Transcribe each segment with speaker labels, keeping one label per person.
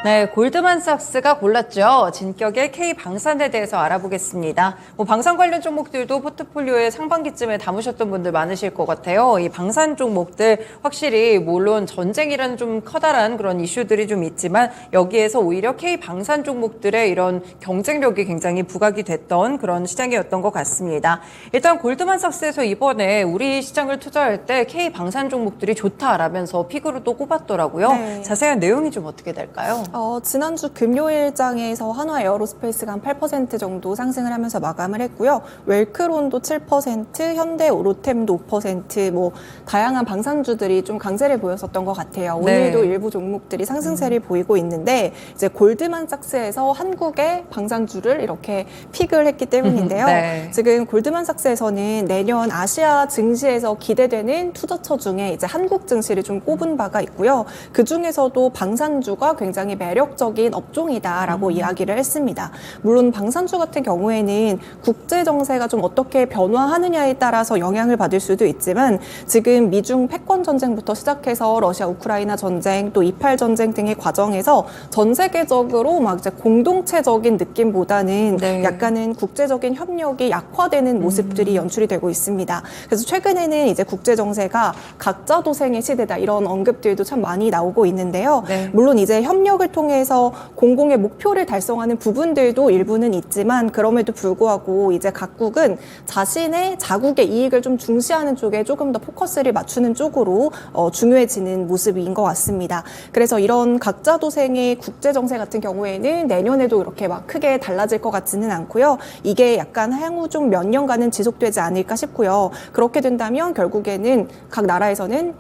Speaker 1: 네, 골드만삭스가 골랐죠. 진격의 K방산에 대해서 알아보겠습니다. 방산 관련 종목들도 포트폴리오에 상반기쯤에 담으셨던 분들 많으실 것 같아요. 이 방산 종목들 확실히 물론 전쟁이라는 좀 커다란 그런 이슈들이 좀 있지만 여기에서 오히려 K방산 종목들의 이런 경쟁력이 굉장히 부각이 됐던 그런 시장이었던 것 같습니다. 일단 골드만삭스에서 이번에 우리 시장을 투자할 때 K방산 종목들이 좋다라면서 픽으로 또 꼽았더라고요.
Speaker 2: 네.
Speaker 1: 자세한 내용이 좀 어떻게 될까요?
Speaker 2: 지난주 금요일장에서 한화 에어로스페이스가 한 8% 정도 상승을 하면서 마감을 했고요. 웰크론도 7%, 현대 로템도 5%, 다양한 방산주들이 좀 강세를 보였었던 것 같아요.
Speaker 1: 네.
Speaker 2: 오늘도 일부 종목들이 상승세를 보이고 있는데 이제 골드만삭스에서 한국의 방산주를 이렇게 픽을 했기 때문인데요.
Speaker 1: 네.
Speaker 2: 지금 골드만삭스에서는 내년 아시아 증시에서 기대되는 투자처 중에 이제 한국 증시를 좀 꼽은 바가 있고요. 그 중에서도 방산주가 굉장히 매력적인 업종이다라고 이야기를 했습니다. 물론 방산주 같은 경우에는 국제 정세가 좀 어떻게 변화하느냐에 따라서 영향을 받을 수도 있지만 지금 미중 패권 전쟁부터 시작해서 러시아 우크라이나 전쟁 또 이팔 전쟁 등의 과정에서 전 세계적으로 막 이제 공동체적인 느낌보다는
Speaker 1: 네.
Speaker 2: 약간은 국제적인 협력이 약화되는 모습들이 연출이 되고 있습니다. 그래서 최근에는 이제 국제 정세가 각자 도생의 시대다 이런 언급들도 참 많이 나오고 있는데요.
Speaker 1: 네.
Speaker 2: 물론 이제 협력을 통해서 공공의 목표를 달성하는 부분들도 일부는 있지만 그럼에도 불구하고 이제 각국은 자신의 자국의 이익을 좀 중시하는 쪽에 조금 더 포커스를 맞추는 쪽으로 중요해지는 모습인 것 같습니다. 그래서 이런 각자 도생의 국제 정세 같은 경우에는 내년에도 이렇게 막 크게 달라질 것 같지는 않고요. 이게 약간 향후 좀 몇 년간은 지속되지 않을까 싶고요. 그렇게 된다면 결국에는 각 나라에서는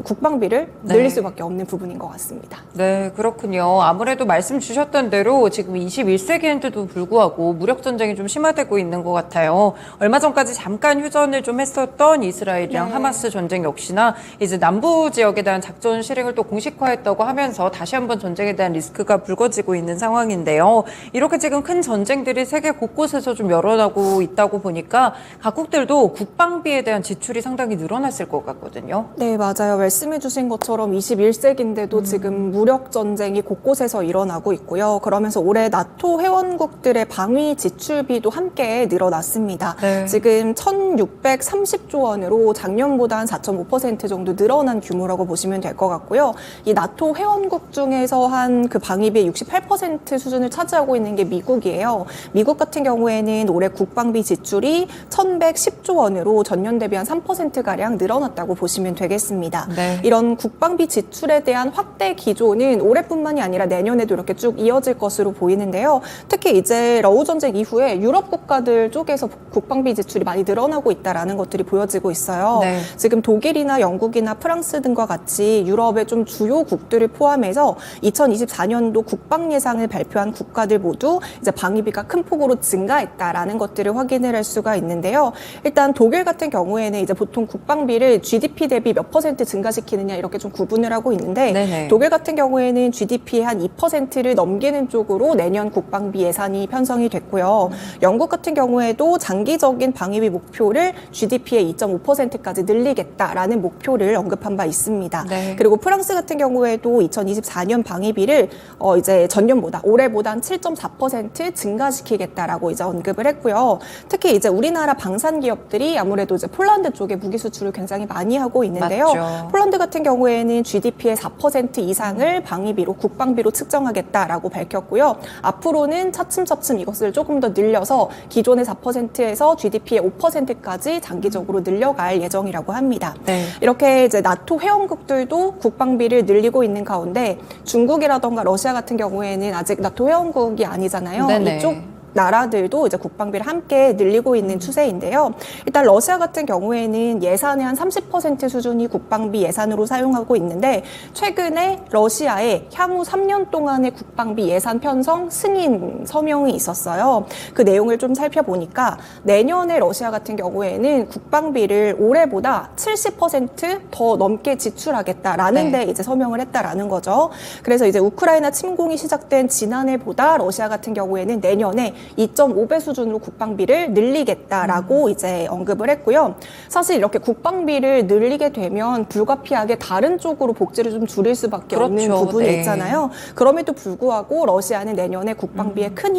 Speaker 2: 국방비를 늘릴
Speaker 1: 네.
Speaker 2: 수밖에 없는 부분인 것 같습니다.
Speaker 1: 네, 그렇군요. 아무래도 말씀 주셨던 대로 지금 21세기인데도 불구하고 무력 전쟁이 좀 심화되고 있는 것 같아요. 얼마 전까지 잠깐 휴전을 좀 했었던 이스라엘이랑
Speaker 2: 네.
Speaker 1: 하마스 전쟁 역시나 이제 남부 지역에 대한 작전 실행을 또 공식화했다고 하면서 다시 한번 전쟁에 대한 리스크가 불거지고 있는 상황인데요. 이렇게 지금 큰 전쟁들이 세계 곳곳에서 좀 일어나고 있다고 보니까 각국들도 국방비에 대한 지출이 상당히 늘어났을 것 같거든요.
Speaker 2: 네, 맞아요. 말씀해 주신 것처럼 21세기인데도 지금 무력 전쟁이 곳곳에서 일어나고 있고요. 그러면서 올해 나토 회원국들의 방위 지출비도 함께 늘어났습니다.
Speaker 1: 네.
Speaker 2: 지금 1,630조 원으로 작년보다 한 4.5% 정도 늘어난 규모라고 보시면 될 것 같고요. 이 나토 회원국 중에서 한 그 방위비의 68% 수준을 차지하고 있는 게 미국이에요. 미국 같은 경우에는 올해 국방비 지출이 1,110조 원으로 전년 대비 한 3%가량 늘어났다고 보시면 되겠습니다.
Speaker 1: 네.
Speaker 2: 이런 국방비 지출에 대한 확대 기조는 올해뿐만이 아니라 내년에도 이렇게 쭉 이어질 것으로 보이는데요. 특히 이제 러우 전쟁 이후에 유럽 국가들 쪽에서 국방비 지출이 많이 늘어나고 있다라는 것들이 보여지고 있어요.
Speaker 1: 네.
Speaker 2: 지금 독일이나 영국이나 프랑스 등과 같이 유럽의 좀 주요 국들을 포함해서 2024년도 국방 예상을 발표한 국가들 모두 이제 방위비가 큰 폭으로 증가했다라는 것들을 확인을 할 수가 있는데요. 일단 독일 같은 경우에는 이제 보통 국방비를 GDP 대비 몇 % 증가시키느냐 이렇게 좀 구분을 하고 있는데
Speaker 1: 네네.
Speaker 2: 독일 같은 경우에는 GDP의 한 2%를 넘기는 쪽으로 내년 국방비 예산이 편성이 됐고요. 영국 같은 경우에도 장기적인 방위비 목표를 GDP의 2.5%까지 늘리겠다라는 목표를 언급한 바 있습니다.
Speaker 1: 네.
Speaker 2: 그리고 프랑스 같은 경우에도 2024년 방위비를 이제 전년보다 올해보다 한 7.4% 증가시키겠다라고 이제 언급을 했고요. 특히 이제 우리나라 방산 기업들이 아무래도 이제 폴란드 쪽에 무기 수출을 굉장히 많이 하고 있는데요.
Speaker 1: 맞죠.
Speaker 2: 폴란드 같은 경우에는 GDP의 4% 이상을 방위비로 국방비로 측정하겠다라고 밝혔고요. 앞으로는 차츰차츰 이것을 조금 더 늘려서 기존의 4%에서 GDP의 5%까지 장기적으로 늘려갈 예정이라고 합니다.
Speaker 1: 네.
Speaker 2: 이렇게 이제 나토 회원국들도 국방비를 늘리고 있는 가운데 중국이라던가 러시아 같은 경우에는 아직 나토 회원국이 아니잖아요.
Speaker 1: 네네.
Speaker 2: 이쪽 나라들도 이제 국방비를 함께 늘리고 있는 추세인데요. 일단 러시아 같은 경우에는 예산의 한 30% 수준이 국방비 예산으로 사용하고 있는데 최근에 러시아에 향후 3년 동안의 국방비 예산 편성 승인 서명이 있었어요. 그 내용을 좀 살펴보니까 내년에 러시아 같은 경우에는 국방비를 올해보다 70% 더 넘게 지출하겠다라는
Speaker 1: 네.
Speaker 2: 데 이제 서명을 했다라는 거죠. 그래서 이제 우크라이나 침공이 시작된 지난해보다 러시아 같은 경우에는 내년에 2.5배 수준으로 국방비를 늘리겠다라고 이제 언급을 했고요. 사실 이렇게 국방비를 늘리게 되면 불가피하게 다른 쪽으로 복지를 좀 줄일 수밖에 없는
Speaker 1: 그렇죠.
Speaker 2: 부분이
Speaker 1: 네.
Speaker 2: 있잖아요. 그럼에도 불구하고 러시아는 내년에 국방비에 큰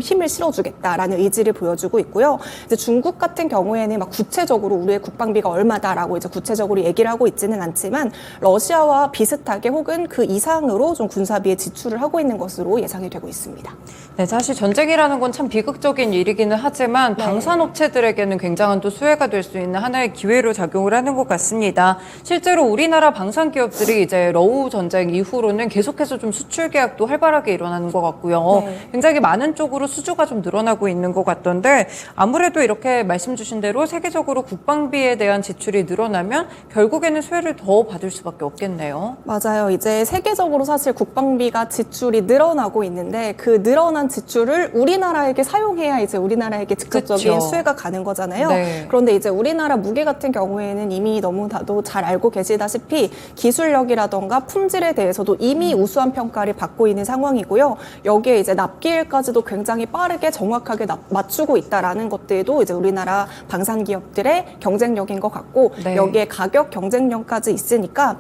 Speaker 2: 힘을 실어주겠다라는 의지를 보여주고 있고요. 이제 중국 같은 경우에는 막 구체적으로 우리의 국방비가 얼마다라고 이제 구체적으로 얘기를 하고 있지는 않지만 러시아와 비슷하게 혹은 그 이상으로 좀 군사비에 지출을 하고 있는 것으로 예상이 되고 있습니다.
Speaker 1: 네, 사실 전쟁이라는 건 참 비극적인 일이기는 하지만
Speaker 2: 네.
Speaker 1: 방산업체들에게는 굉장한 또 수혜가 될 수 있는 하나의 기회로 작용을 하는 것 같습니다. 실제로 우리나라 방산 기업들이 이제 러우 전쟁 이후로는 계속해서 좀 수출 계약도 활발하게 일어나는 것 같고요.
Speaker 2: 네.
Speaker 1: 굉장히 많은 쪽으로 수주가 좀 늘어나고 있는 것 같던데 아무래도 이렇게 말씀 주신 대로 세계적으로 국방비에 대한 지출이 늘어나면 결국에는 수혜를 더 받을 수밖에 없겠네요.
Speaker 2: 맞아요. 이제 세계적으로 사실 국방비가 지출이 늘어나고 있는데 그 늘어난 지출을 우리나라에게 사용해야 이제 우리나라에게 직접적인
Speaker 1: 그쵸.
Speaker 2: 수혜가 가는 거잖아요.
Speaker 1: 네.
Speaker 2: 그런데 이제 우리나라 무기 같은 경우에는 이미 너무 다도 잘 알고 계시다시피 기술력이라던가 품질에 대해서도 이미 우수한 평가를 받고 있는 상황이고요. 여기에 이제 납기일까지도 굉장히 빠르게 정확하게 맞추고 있다라는 것들도 이제 우리나라 방산 기업들의 경쟁력인 것 같고
Speaker 1: 네.
Speaker 2: 여기에 가격 경쟁력까지 있으니까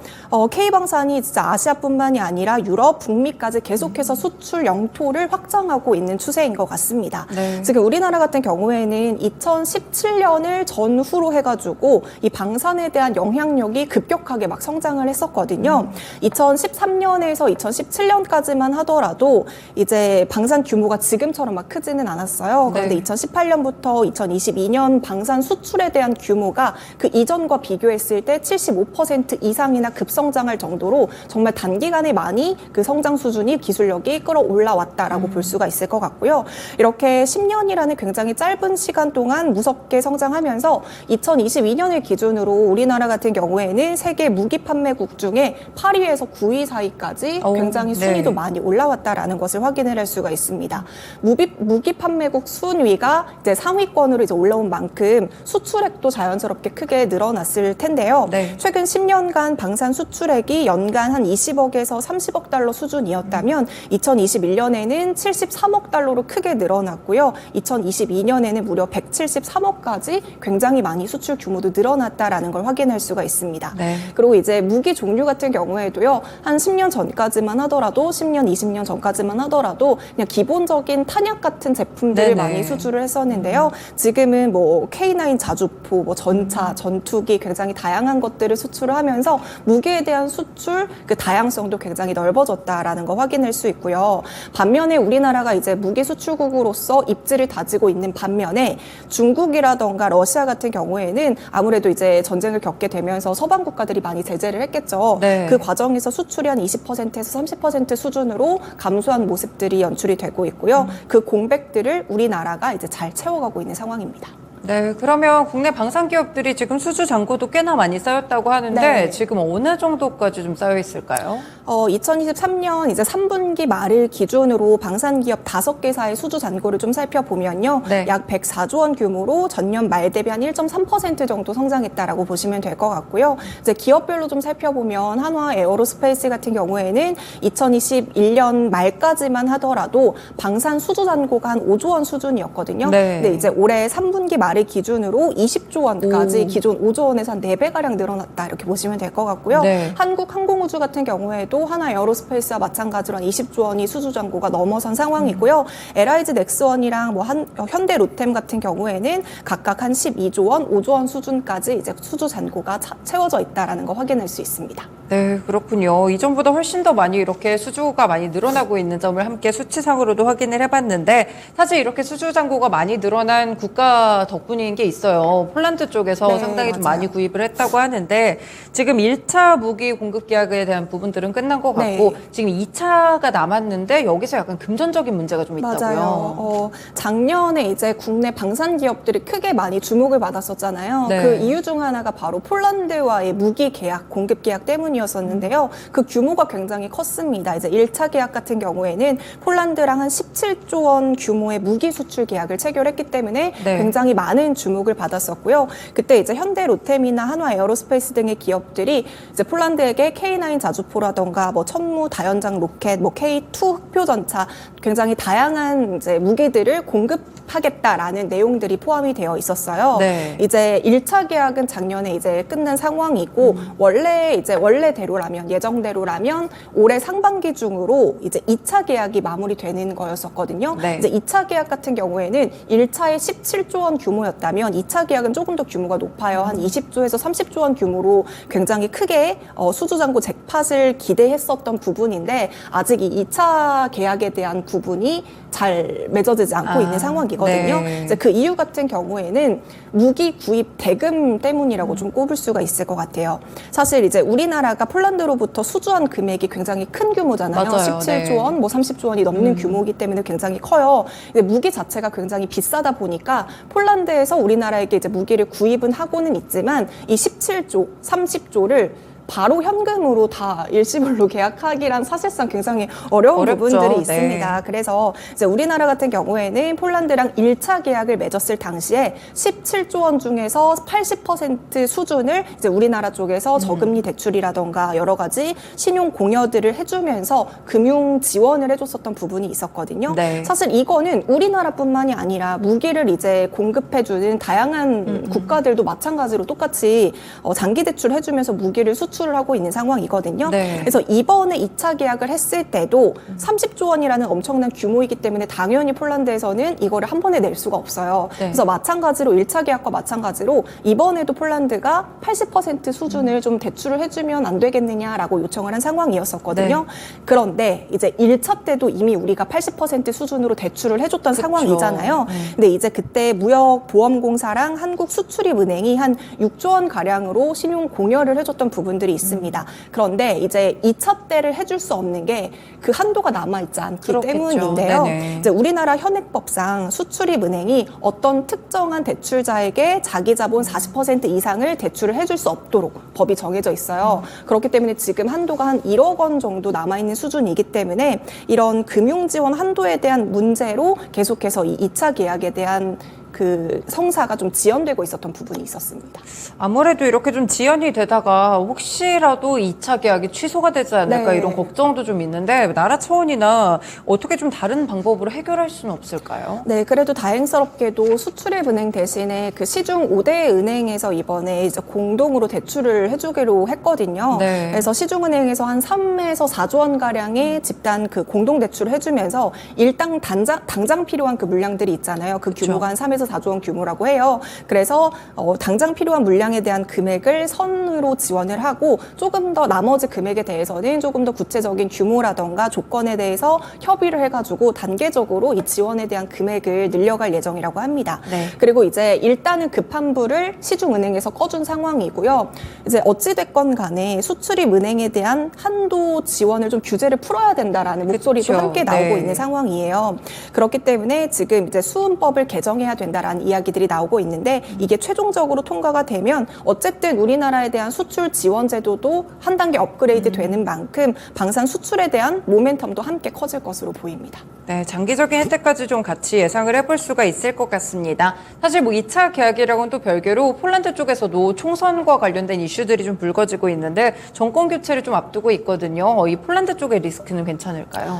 Speaker 2: K방산이 진짜 아시아뿐만이 아니라 유럽, 북미까지 계속해서 수출 영토를 확장하고 있는 추세인 것 같습니다.
Speaker 1: 네.
Speaker 2: 지금 우리나라 같은 경우에는 2017년을 전후로 해가지고 이 방산에 대한 영향력이 급격하게 막 성장을 했었거든요. 2013년에서 2017년까지만 하더라도 이제 방산 규모가 지금처럼 막 크지는 않았어요. 그런데
Speaker 1: 네.
Speaker 2: 2018년부터 2022년 방산 수출에 대한 규모가 그 이전과 비교했을 때 75% 이상이나 급성장할 정도로 정말 단기간에 많이 그 성장 수준이 기술력이 끌어올라왔다라고 볼 수가 있을 것 같고요. 이렇게 10년이라는 굉장히 짧은 시간 동안 무섭게 성장하면서 2022년을 기준으로 우리나라 같은 경우에는 세계 무기 판매국 중에 8위에서 9위 사이까지 굉장히 순위도
Speaker 1: 네.
Speaker 2: 많이 올라왔다라는 것을 확인을 할 수가 있습니다. 무기 판매국 순위가 이제 상위권으로 이제 올라온 만큼 수출액도 자연스럽게 크게 늘어났을 텐데요.
Speaker 1: 네.
Speaker 2: 최근 10년간 방산 수출액이 연간 한 20억에서 30억 달러 수준이었다면 2021년에는 73억 달러로 크게 늘어났고요. 2022년에는 무려 173억까지 굉장히 많이 수출 규모도 늘어났다라는 걸 확인할 수가 있습니다.
Speaker 1: 네.
Speaker 2: 그리고 이제 무기 종류 같은 경우에도요. 한 10년 전까지만 하더라도 10년, 20년 전까지만 하더라도 그냥 기본적인 탄약 같은 제품들을
Speaker 1: 네네.
Speaker 2: 많이 수출을 했었는데요. 지금은 뭐 K9 자주포, 뭐 전차, 전투기 굉장히 다양한 것들을 수출을 하면서 무기에 대한 수출 그 다양성도 굉장히 넓어졌다라는 거 확인할 수 있고요. 반면에 우리나라가 이제 무기 수출국으로서 입지를 다지고 있는 반면에 중국이라던가 러시아 같은 경우에는 아무래도 이제 전쟁을 겪게 되면서 서방 국가들이 많이 제재를 했겠죠.
Speaker 1: 네.
Speaker 2: 그 과정에서 수출이 한 20%에서 30% 수준으로 감소한 모습들이 연출이 되고 있고요. 그 공백들을 우리나라가 이제 잘 채워가고 있는 상황입니다.
Speaker 1: 네, 그러면 국내 방산 기업들이 지금 수주 잔고도 꽤나 많이 쌓였다고 하는데
Speaker 2: 네.
Speaker 1: 지금 어느 정도까지 좀 쌓여 있을까요?
Speaker 2: 2023년 이제 3분기 말을 기준으로 방산 기업 5개사의 수주 잔고를 좀 살펴보면요.
Speaker 1: 네.
Speaker 2: 약 104조 원 규모로 전년 말 대비 한 1.3% 정도 성장했다라고 보시면 될 것 같고요. 이제 기업별로 좀 살펴보면 한화 에어로스페이스 같은 경우에는 2021년 말까지만 하더라도 방산 수주 잔고가 한 5조 원 수준이었거든요.
Speaker 1: 네.
Speaker 2: 근데 이제 올해 3분기 말을 기준으로 20조 원까지
Speaker 1: 오.
Speaker 2: 기존 5조 원에서 한 4배가량 늘어났다 이렇게 보시면 될 것 같고요.
Speaker 1: 네.
Speaker 2: 한국항공우주 같은 경우에도 하나 에어로스페이스와 마찬가지로 한 20조 원이 수주 잔고가 넘어선 상황이고요. LIG 넥스원이랑 뭐 현대 로템 같은 경우에는 각각 한 12조 원, 5조 원 수준까지 이제 수주 잔고가 채워져 있다라는 거 확인할 수 있습니다.
Speaker 1: 네, 그렇군요. 이전보다 훨씬 더 많이 이렇게 수주가 많이 늘어나고 있는 점을 함께 수치상으로도 확인을 해봤는데 사실 이렇게 수주 잔고가 많이 늘어난 국가 덕분인 게 있어요. 폴란드 쪽에서
Speaker 2: 네,
Speaker 1: 상당히 좀
Speaker 2: 맞아요.
Speaker 1: 많이 구입을 했다고 하는데 지금 1차 무기 공급 계약에 대한 부분들은 끝난 것 같고
Speaker 2: 네.
Speaker 1: 지금 2차가 남았는데 여기서 약간 금전적인 문제가 좀 있다고요.
Speaker 2: 맞아요. 작년에 이제 국내 방산 기업들이 크게 많이 주목을 받았었잖아요.
Speaker 1: 네.
Speaker 2: 그 이유 중 하나가 바로 폴란드와의 무기 계약, 공급 계약 때문이었었는데요. 그 규모가 굉장히 컸습니다. 이제 1차 계약 같은 경우에는 폴란드랑 한 17조 원 규모의 무기 수출 계약을 체결했기 때문에
Speaker 1: 네.
Speaker 2: 굉장히 많은 많은 주목을 받았었고요. 그때 이제 현대 로템이나 한화 에어로스페이스 등의 기업들이 이제 폴란드에게 K9 자주포라던가 뭐 천무 다연장 로켓, 뭐 K2 흑표 전차 굉장히 다양한 이제 무기들을 공급하겠다라는 내용들이 포함이 되어 있었어요.
Speaker 1: 네.
Speaker 2: 이제 1차 계약은 작년에 이제 끝난 상황이고 원래대로라면 예정대로라면 올해 상반기 중으로 이제 2차 계약이 마무리되는 거였었거든요.
Speaker 1: 네.
Speaker 2: 이제 2차 계약 같은 경우에는 1차에 17조 원 규모였다면 2차 계약은 조금 더 규모가 높아요. 한 20조에서 30조 원 규모로 굉장히 크게 수주잔고 잭팟을 기대했었던 부분인데 아직 이 2차 계약에 대한 부분이 잘 맺어지지 않고 있는 상황이거든요.
Speaker 1: 네.
Speaker 2: 이제 그 이유 같은 경우에는 무기 구입 대금 때문이라고 좀 꼽을 수가 있을 것 같아요. 사실 이제 우리나라가 폴란드로부터 수주한 금액이 굉장히 큰 규모잖아요.
Speaker 1: 맞아요.
Speaker 2: 17조 원, 뭐 30조 원이 넘는 규모이기 때문에 굉장히 커요. 근데 무기 자체가 굉장히 비싸다 보니까 폴란드에서 우리나라에게 이제 무기를 구입은 하고는 있지만 이 17조, 30조를 바로 현금으로 다 일시불로 계약하기란 사실상 굉장히 어려운
Speaker 1: 어렵죠.
Speaker 2: 부분들이
Speaker 1: 네.
Speaker 2: 있습니다. 그래서 이제 우리나라 같은 경우에는 폴란드랑 1차 계약을 맺었을 당시에 17조 원 중에서 80% 수준을 이제 우리나라 쪽에서 저금리 대출이라던가 여러 가지 신용 공여들을 해주면서 금융 지원을 해줬었던 부분이 있었거든요.
Speaker 1: 네.
Speaker 2: 사실 이거는 우리나라뿐만이 아니라 무기를 이제 공급해주는 다양한 국가들도 마찬가지로 똑같이 장기 대출 해주면서 무기를 수출을 하고 있는 상황이거든요.
Speaker 1: 네.
Speaker 2: 그래서 이번에 2차 계약을 했을 때도 30조 원이라는 엄청난 규모이기 때문에 당연히 폴란드에서는 이거를 한 번에 낼 수가 없어요.
Speaker 1: 네.
Speaker 2: 그래서 마찬가지로 1차 계약과 마찬가지로 이번에도 폴란드가 80% 수준을 좀 대출을 해주면 안 되겠느냐라고 요청을 한 상황이었었거든요.
Speaker 1: 네.
Speaker 2: 그런데 이제 1차 때도 이미 우리가 80% 수준으로 대출을 해줬던
Speaker 1: 그쵸.
Speaker 2: 상황이잖아요. 근데 이제 그때 무역보험공사랑 한국수출입은행이 한 6조 원 가량으로 신용 공여를 해줬던 부분들이 있습니다. 그런데 이제 2차 때를 해줄 수 없는 게 그 한도가 남아있지 않기
Speaker 1: 그렇겠죠.
Speaker 2: 때문인데요.
Speaker 1: 네네.
Speaker 2: 이제 우리나라 현행법상 수출입은행이 어떤 특정한 대출자에게 자기 자본 40% 이상을 대출을 해줄 수 없도록 법이 정해져 있어요. 그렇기 때문에 지금 한도가 한 1억 원 정도 남아있는 수준이기 때문에 이런 금융지원 한도에 대한 문제로 계속해서 이 2차 계약에 대한 그 성사가 좀 지연되고 있었던 부분이 있었습니다.
Speaker 1: 아무래도 이렇게 좀 지연이 되다가 혹시라도 2차 계약이 취소가 되지 않을까
Speaker 2: 네.
Speaker 1: 이런 걱정도 좀 있는데 나라 차원이나 어떻게 좀 다른 방법으로 해결할 수는 없을까요?
Speaker 2: 네, 그래도 다행스럽게도 수출입은행 대신에 그 시중 5대 은행에서 이번에 이제 공동으로 대출을 해주기로 했거든요.
Speaker 1: 네.
Speaker 2: 그래서 시중은행에서 한 3에서 4조 원 가량의 집단 그 공동 대출을 해주면서 일당 당장 필요한 그 물량들이 있잖아요. 그 규모가 한 3에서 4조 원 규모라고 해요. 그래서 당장 필요한 물량에 대한 금액을 선으로 지원을 하고 조금 더 나머지 금액에 대해서는 조금 더 구체적인 규모라던가 조건에 대해서 협의를 해가지고 단계적으로 이 지원에 대한 금액을 늘려갈 예정이라고 합니다.
Speaker 1: 네.
Speaker 2: 그리고 이제 일단은 급한 불을 시중은행에서 꺼준 상황이고요. 이제 어찌됐건 간에 수출입은행에 대한 한도 지원을 좀 규제를 풀어야 된다라는 목소리도
Speaker 1: 그렇죠.
Speaker 2: 함께 나오고
Speaker 1: 네.
Speaker 2: 있는 상황이에요. 그렇기 때문에 지금 이제 수은법을 개정해야 된다라는 이야기들이 나오고 있는데 이게 최종적으로 통과가 되면 어쨌든 우리나라에 대한 수출 지원 제도도 한 단계 업그레이드 되는 만큼 방산 수출에 대한 모멘텀도 함께 커질 것으로 보입니다.
Speaker 1: 네, 장기적인 혜택까지 좀 같이 예상을 해볼 수가 있을 것 같습니다. 사실 뭐 2차 계약이랑은 또 별개로 폴란드 쪽에서도 총선과 관련된 이슈들이 좀 불거지고 있는데 정권 교체를 좀 앞두고 있거든요. 이 폴란드 쪽의 리스크는 괜찮을까요?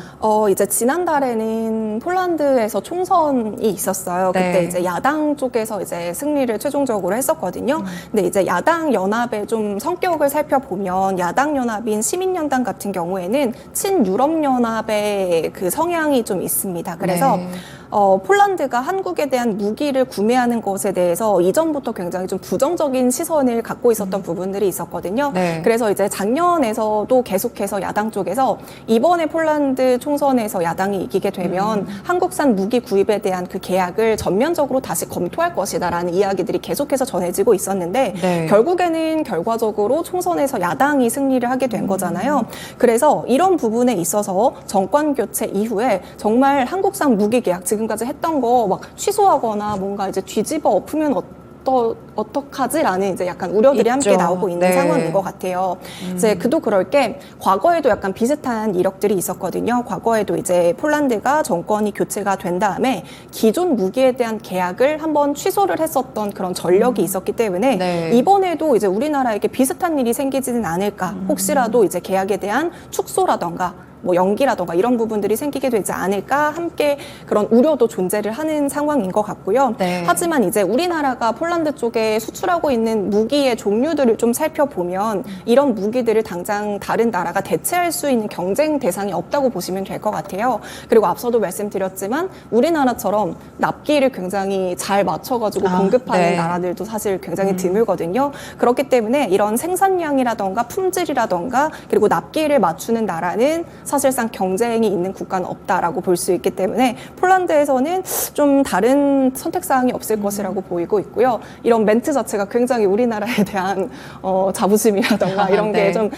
Speaker 2: 이제 지난달에는 폴란드에서 총선이 있었어요. 그때
Speaker 1: 네.
Speaker 2: 이제 야당 쪽에서 이제 승리를 최종적으로 했었거든요. 근데 이제 야당 연합의 좀 성격을 살펴보면 야당 연합인 시민연당 같은 경우에는 친유럽 연합의 그 성향이 좀 있습니다. 그래서
Speaker 1: 네.
Speaker 2: 폴란드가 한국에 대한 무기를 구매하는 것에 대해서 이전부터 굉장히 좀 부정적인 시선을 갖고 있었던 부분들이 있었거든요.
Speaker 1: 네.
Speaker 2: 그래서 이제 작년에서도 계속해서 야당 쪽에서 이번에 폴란드 총선에서 야당이 이기게 되면 한국산 무기 구입에 대한 그 계약을 전면적으로 다시 검토할 것이다라는 이야기들이 계속해서 전해지고 있었는데
Speaker 1: 네.
Speaker 2: 결국에는 결과적으로 총선에서 야당이 승리를 하게 된 거잖아요. 그래서 이런 부분에 있어서 정권 교체 이후에 정말 한국산 무기 계약 지금까지 했던 거 막 취소하거나 뭔가 이제 뒤집어 엎으면 어떡하지라는 이제 약간 우려들이
Speaker 1: 있죠.
Speaker 2: 함께 나오고 있는
Speaker 1: 네.
Speaker 2: 상황인 것 같아요. 이제 그도 그럴 게 과거에도 약간 비슷한 이력들이 있었거든요. 과거에도 이제 폴란드가 정권이 교체가 된 다음에 기존 무기에 대한 계약을 한번 취소를 했었던 그런 전력이 있었기 때문에
Speaker 1: 네.
Speaker 2: 이번에도 이제 우리나라에게 비슷한 일이 생기지는 않을까. 혹시라도 이제 계약에 대한 축소라던가 뭐 연기라던가 이런 부분들이 생기게 되지 않을까 함께 그런 우려도 존재를 하는 상황인 것 같고요.
Speaker 1: 네.
Speaker 2: 하지만 이제 우리나라가 폴란드 쪽에 수출하고 있는 무기의 종류들을 좀 살펴보면 이런 무기들을 당장 다른 나라가 대체할 수 있는 경쟁 대상이 없다고 보시면 될 것 같아요. 그리고 앞서도 말씀드렸지만 우리나라처럼 납기를 굉장히 잘 맞춰가지고 공급하는
Speaker 1: 네.
Speaker 2: 나라들도 사실 굉장히 드물거든요. 그렇기 때문에 이런 생산량이라던가 품질이라던가 그리고 납기를 맞추는 나라는 사실상 경쟁이 있는 국가는 없다라고 볼 수 있기 때문에 폴란드에서는 좀 다른 선택사항이 없을 것이라고 보이고 있고요. 이런 멘트 자체가 굉장히 우리나라에 대한 자부심이라던가 이런
Speaker 1: 네.
Speaker 2: 게 좀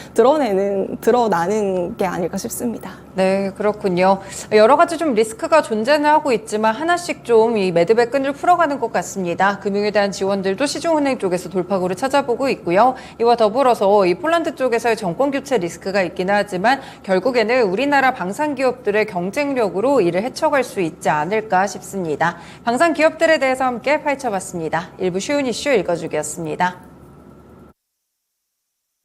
Speaker 2: 드러나는 게 아닐까 싶습니다.
Speaker 1: 네, 그렇군요. 여러 가지 좀 리스크가 존재는 하고 있지만 하나씩 좀 이 매듭의 끈을 풀어가는 것 같습니다. 금융에 대한 지원들도 시중은행 쪽에서 돌파구를 찾아보고 있고요. 이와 더불어서 이 폴란드 쪽에서의 정권 교체 리스크가 있기는 하지만 결국에는 우리나라 방산 기업들의 경쟁력으로 이를 헤쳐갈 수 있지 않을까 싶습니다. 방산 기업들에 대해서 함께 파헤쳐봤습니다. 일부 쉬운 이슈 읽어주기였습니다.